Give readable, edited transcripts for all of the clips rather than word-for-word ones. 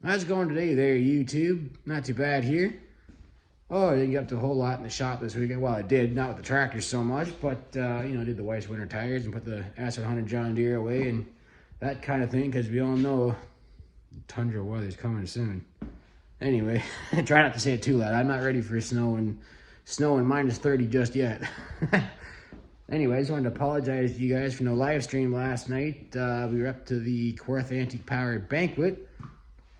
How's it going today there, YouTube? Not too bad here. Oh, I didn't get up to a whole lot in the shop this weekend. Well, I did, not with the tractor so much, but, did the wife's winter tires and put the Acid 100 John Deere away and that kind of thing, because we all know tundra weather's coming soon. Anyway, try not to say it too loud. I'm not ready for snow and minus 30 just yet. Anyway, I just wanted to apologize to you guys for no live stream last night. We were up to the Kawarth Antique Power Banquet.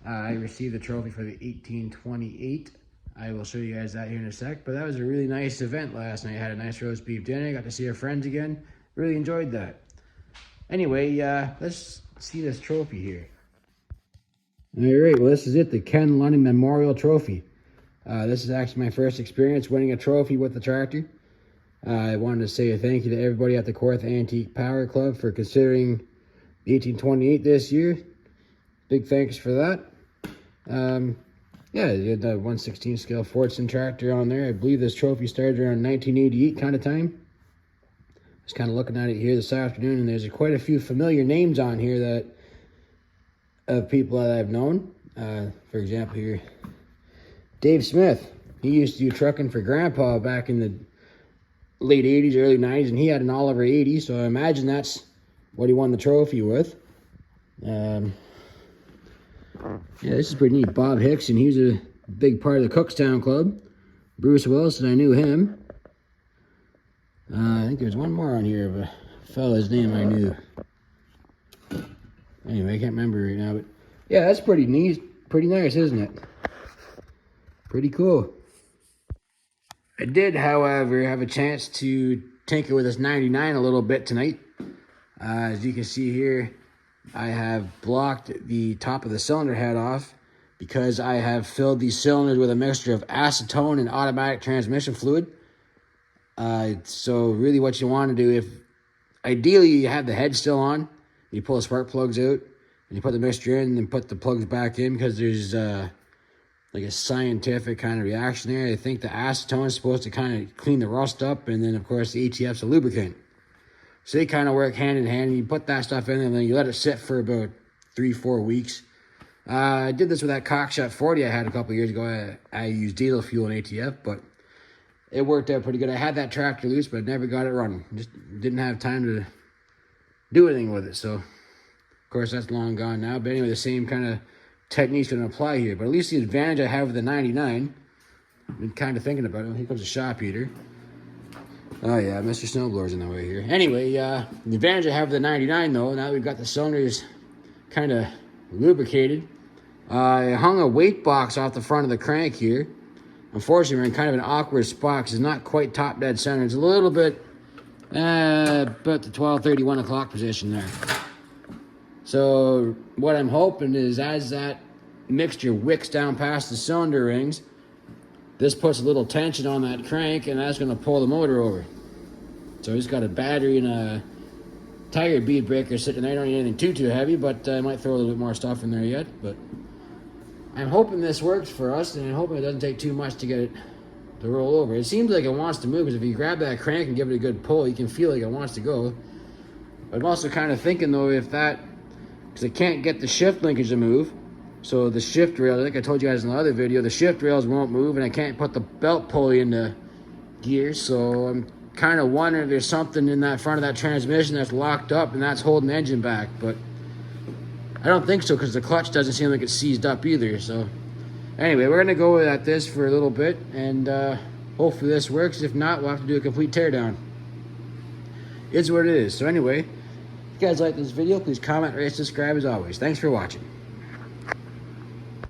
I received the trophy for the 1828. I will show you guys that here in a sec. But that was a really nice event last night. I had a nice roast beef dinner. Got to see our friends again. Really enjoyed that. Anyway, let's see this trophy here. All right, well, this is it, the Ken Lundy Memorial Trophy. This is actually my first experience winning a trophy with the tractor. I wanted to say a thank you to everybody at the Kawarth Antique Power Club for considering the 1828 this year. Big thanks for that. Yeah, you had that 1/16 scale Fordson tractor on there. I believe this trophy started around 1988 kind of time. Just kind of looking at it here this afternoon, and there's quite a few familiar names on here that of people that I've known. For example here, Dave Smith. He used to do trucking for Grandpa back in the late 80s, early 90s, and he had an Oliver 80, so I imagine that's what he won the trophy with. Yeah, this is pretty neat. Bob Hickson, he was a big part of the Cookstown Club. Bruce Wilson, I knew him. I think there's one more on here of a fella's name I knew. Anyway, I can't remember right now, but yeah, that's pretty neat. Pretty nice, isn't it? Pretty cool. I did, however, have a chance to tinker with this 99 a little bit tonight. As you can see here, I have blocked the top of the cylinder head off because I have filled these cylinders with a mixture of acetone and automatic transmission fluid. So really what you want to do, if ideally you have the head still on, you pull the spark plugs out and you put the mixture in and then put the plugs back in, because there's like a scientific kind of reaction there. I think the acetone is supposed to kind of clean the rust up, and then of course the ATF's a lubricant. So they kind of work hand in hand. You put that stuff in and then you let it sit for about 3-4 weeks. I did this with that Cockshot 40 I had a couple years ago. I used diesel fuel and ATF, but it worked out pretty good. I had that tractor loose, but I never got it running. Just didn't have time to do anything with it. So, of course, that's long gone now. But anyway, the same kind of techniques going to apply here. But at least the advantage I have with the 99, I've been kind of thinking about it. Here comes a shop heater. Oh yeah, Mr. Snowblower's in the way here. Anyway, the advantage I have with the 99 though, now that we've got the cylinders kind of lubricated, I hung a weight box off the front of the crank here. Unfortunately, we're in kind of an awkward spot because it's not quite top dead center. It's a little bit about the 12, 1 o'clock position there. So what I'm hoping is as that mixture wicks down past the cylinder rings, this puts a little tension on that crank, and that's going to pull the motor over. So he's got a battery and a tire bead breaker sitting there. I don't need anything too heavy, but I might throw a little bit more stuff in there yet. But I'm hoping this works for us, and I'm hoping it doesn't take too much to get it to roll over. It seems like it wants to move, because if you grab that crank and give it a good pull, you can feel like it wants to go. But I'm also kind of thinking, though, if that, because I can't get the shift linkage to move, so the shift rail, I think I told you guys in the other video, the shift rails won't move, and I can't put the belt pulley into gear. So I'm kind of wondering if there's something in that front of that transmission that's locked up and that's holding the engine back. But I don't think so, because the clutch doesn't seem like it's seized up either. So anyway, we're gonna go at this for a little bit, and hopefully this works. If not, we'll have to do a complete teardown. It's what it is. So anyway, if you guys like this video, please comment, rate, subscribe as always. Thanks for watching.